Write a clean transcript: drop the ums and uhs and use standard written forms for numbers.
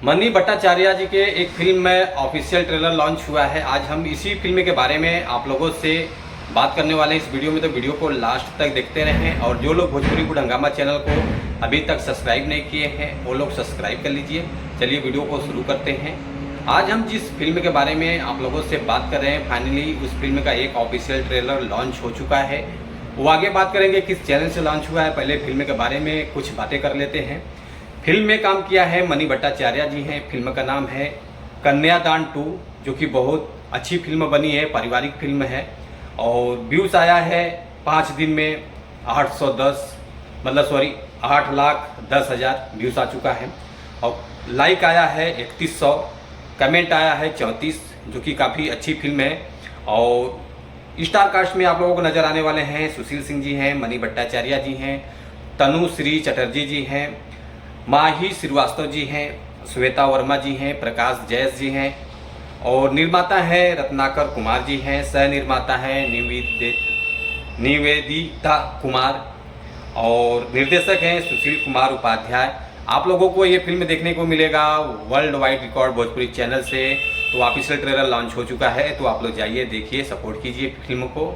Money Bhattacharya जी के एक film में ऑफिशियल ट्रेलर लॉन्च हुआ है। आज हम इसी फिल्म के बारे में आप लोगों से बात करने वाले हैं इस वीडियो में, तो वीडियो को लास्ट तक देखते रहें। और जो लोग भोजपुरी गुड हंगामा चैनल को अभी तक सब्सक्राइब नहीं किए हैं वो लोग सब्सक्राइब कर लीजिए। चलिए वीडियो को शुरू करते हैं। आज हम जिस फिल्म के बारे में आप लोगों से बात कर रहे हैं, फाइनली उस फिल्म का एक ऑफिशियल ट्रेलर लॉन्च हो चुका है। वो आगे बात करेंगे किस चैनल से लॉन्च हुआ है, पहले फिल्म के बारे में कुछ बातें कर लेते हैं। फिल्म में काम किया है मनी भट्टाचार्य जी हैं। फिल्म का नाम है कन्यादान 2, जो कि बहुत अच्छी फिल्म बनी है, पारिवारिक फिल्म है। और व्यूज़ आया है 5 दिन में 8,10,000 व्यूज़ आ चुका है। और लाइक आया है 3100, कमेंट आया है 34, जो कि काफ़ी अच्छी फिल्म है। और स्टार कास्ट में आप लोगों को नज़र आने वाले हैं सुशील सिंह जी हैं, मनी भट्टाचार्य जी हैं, तनुश्री चटर्जी जी हैं, माही श्रीवास्तव जी हैं, श्वेता वर्मा जी हैं, प्रकाश जैस जी हैं। और निर्माता हैं रत्नाकर कुमार जी हैं, सह निर्माता हैं निवेदिता कुमार, और निर्देशक हैं सुशील कुमार उपाध्याय। आप लोगों को ये फिल्म देखने को मिलेगा world wide record Bhojpuri channel से। तो ऑफिशियल ट्रेलर लॉन्च हो चुका है, तो आप लोग जाइए देखिए, सपोर्ट कीजिए फिल्म को।